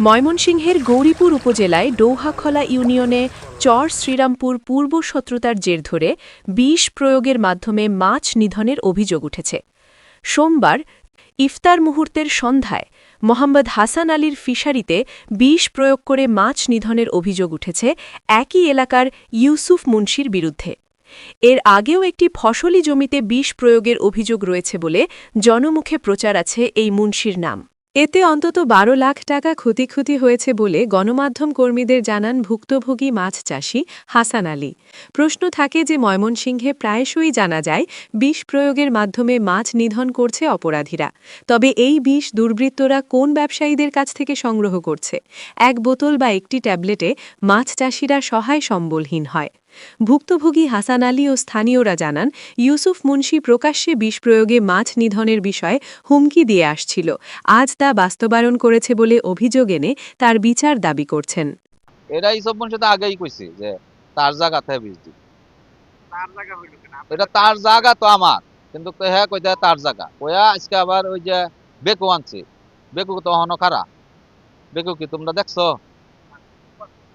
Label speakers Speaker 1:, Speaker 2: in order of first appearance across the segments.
Speaker 1: ময়মনসিংহের গৌরীপুর উপজেলায় ডৌহাখলা ইউনিয়নে চর শ্রীরামপুর পূর্ব শত্রুতার জের ধরে বিষ প্রয়োগের মাধ্যমে মাছ নিধনের অভিযোগ উঠেছে। সোমবার ইফতার মুহূর্তের সন্ধ্যায় মোহাম্মদ হাসান আলীর ফিশারিতে বিষ প্রয়োগ করে মাছ নিধনের অভিযোগ উঠেছে একই এলাকার ইউসুফ মুন্সির বিরুদ্ধে। এর আগেও একটি ফসলি জমিতে বিষ প্রয়োগের অভিযোগ রয়েছে বলে জনমুখে প্রচার আছে এই মুন্সির নাম। এতে অন্তত ১২ লাখ টাকা ক্ষয়ক্ষতি হয়েছে বলে গণমাধ্যম কর্মীদের জানান ভুক্তভোগী মাছ চাষী হাসান আলী। প্রশ্ন থাকে যে ময়মনসিংহে প্রায়শই জানা যায় বিষ প্রয়োগের মাধ্যমে মাছ নিধন করছে অপরাধীরা, তবে এই বিষ দুর্বৃত্তরা কোন ব্যবসায়ীদের কাছ থেকে সংগ্রহ করছে? এক বোতল বা একটি ট্যাবলেটে মাছ চাষিরা সহায় সম্বলহীন হয়। ভুক্তভোগী হাসান আলী ও স্থানীয়রা জানান ইউসুফ মুন্সি প্রকাশ্যে বিষ প্রয়োগে মাছ নিধনের বিষয়ে হুমকি দিয়ে আসছিল। আজ তা বাস্তবায়ন করেছে বলে অভিযোগ এনে তার বিচার দাবি করছেন।
Speaker 2: এরা ইউসুফ মুন্সি তো আগেই কইছে যে তার জায়গাতে বিষ দিই। এটা তার জায়গা তো আমার, কিন্তু হ্যাঁ কইতে তার জায়গা ওয়া আজকে আবার ওই যে বেকু আনছে, বেকু তো হনো খারা, বেকু কি তোমরা দেখছো?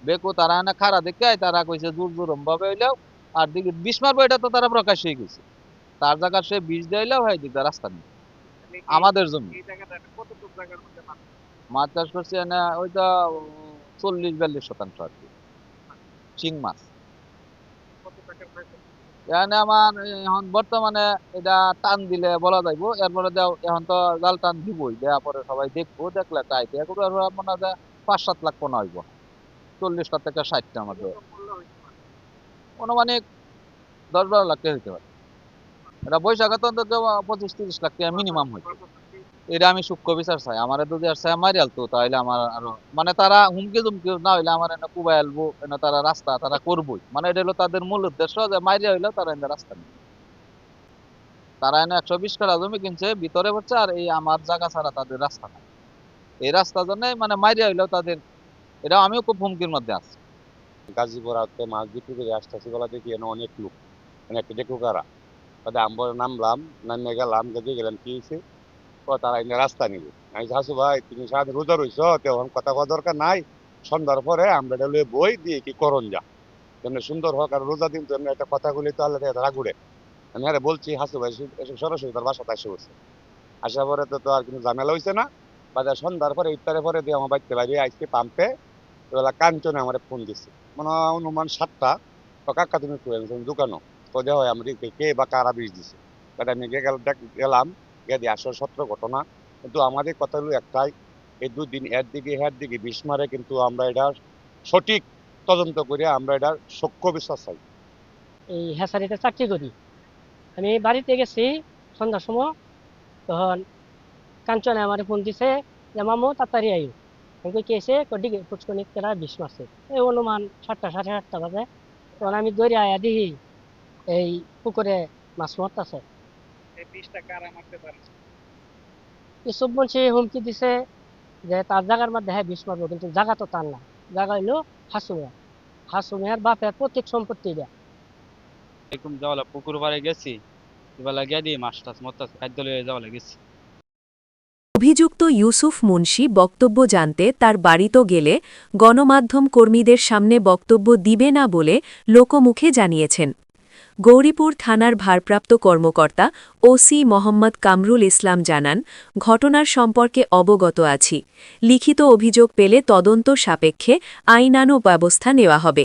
Speaker 2: বেকু তারা না খারা দেখে তারা কইছে জোর জোরম ভাবে হইলেও আর দিকে বিষ মারবো, এটা তো তারা প্রকাশ হয়ে গেছে। তার জায়গা সে বিষ দিলেও হয় দিকে রাস্তা নেই আমাদের জমি। মাছ চাষ করছে না ওইটা ৪০-৪২% আর কি শিং মাছ। এখানে আমার এখন বর্তমানে এটা টান দিলে বলা যাইব, এরপরে এখন তো জাল টান দিবই, দেওয়া পরে সবাই দেখবো, দেখলে চাইতে মনে হয় ৫-৭ লাখ পোনা হইব, ৪০টা থেকে ৬০টার মধ্যে অনুমানিক ১০-১২ লাখ টাকা হইতে পারে। এটা বৈশাখে তো ২৫-৩০ লাখ টাকা মিনিমাম হইতে। এটা আমি সূক্ষ্ম বিচার চাই, আমার যদি আর চাই মারি আলতো, তাহলে আমার আরো মানে তারা হুমকি দুমকি না হইলে আমার এনে কুবাই আলবো, এনে তারা রাস্তা তারা করবোই, মানে এটা হলো তাদের মূল উদ্দেশ্য যে মারিয়া হইলেও তারা এনে রাস্তা নেই। তারা এনে ১২০ কাঠা জমি কিনছে ভিতরে হচ্ছে, আর এই আমার জায়গা ছাড়া তাদের রাস্তা নাই। এই রাস্তার জন্য মানে মারিয়া হইলেও তাদের, এটা আমিও খুব হুমকির মধ্যে আছি।
Speaker 3: গাজীপুর আজকে মাছ বিক্রি করে আসতেছি বলা দেখি এনে অনেক লোক, মানে একটা দেখো কারা আমরা নামলাম, নামে গেলাম, গেলাম কি হয়েছে তারা এনে রাস্তা নিবে। আমি হাসু ভাই তুমি সারাদিন রোজা রইছ, তখন কথা কওয়া দরকার নাই, সন্ধ্যার পরে আমরা এটা লয়ে বই দিয়ে কি করণ যা তেমনি সুন্দর হোক, আর রোজা দিন তো এমনি একটা কথা বলি তো আল্লাহ রাগুড়ে। আমি আরে বলছি হাসু ভাই সরাসরি তার বাসাতে আসে বসে, আসার পরে তো আর কোনো ঝামেলা হয়েছে না। বাজার সন্ধ্যার পরে ইফতারের পরে দিয়ে আমার বাড়িতে বাইরে আজকে পাম্পে এবেলা কাঞ্চনে আমার ফোন দিচ্ছে, মানে অনুমান 7টা। কাকা তুমি দোকানো তো দেওয়া হয় আমরা কে বা কারা বিষ দিছে। আমি গেলাম, গিয়ে দিয়ে আসলে 17 ঘটনা, কিন্তু আমাদের কথা হলো একটাই, এই 2 দিন এর দিকে বিষ মারে, কিন্তু আমরা এটা সঠিক তদন্ত করে আমরা এটা সক্ষ বিশ্বাস চাই।
Speaker 4: এই হ্যাচারিতে চাকরি করি, আমি বাড়িতে গেছি সন্ধ্যার সময়, তখন কাঞ্চনে আমার ফোন দিছে যে মামু তাড়াতাড়ি আইও। আমি কি এসে কদিকে ফুচকনিক তারা বিষ মারছে, এই অনুমান 7টা 7:30 বাজে। তখন আমি দৌড়ে আয়া দেখি এই পুকুরে মাছ মারতেছে। ইউসুফ মুন্সি হুমকি দিছে যে তার জায়গার মধ্যে হ্যাঁ বিষ মারবো, কিন্তু জায়গা তো তার না, জায়গা হইলো হাসুমিয়া, হাসুমিয়ার বাপের প্রত্যেক সম্পত্তি দেয়া।
Speaker 5: এরকম যাওয়ালা পুকুর পাড়ে গেছি, এবার গিয়ে দিয়ে মাছ টাছ মরতাছে, খাদ্য লয়ে যাওয়ালা গেছি।
Speaker 1: অভিযুক্ত ইউসুফ মুন্সি বক্তব্য জানতে তার বাড়িতে গেলে গণমাধ্যম কর্মীদের সামনে বক্তব্য দিবে না বলে লোকমুখে জানিয়েছেন। গৌরীপুর থানার ভারপ্রাপ্ত কর্মকর্তা ওসি মোহাম্মদ কামরুল ইসলাম জানান, ঘটনার সম্পর্কে অবগত আছি, লিখিত অভিযোগ পেলে তদন্ত সাপেক্ষে আইনানুগ ব্যবস্থা নেওয়া হবে।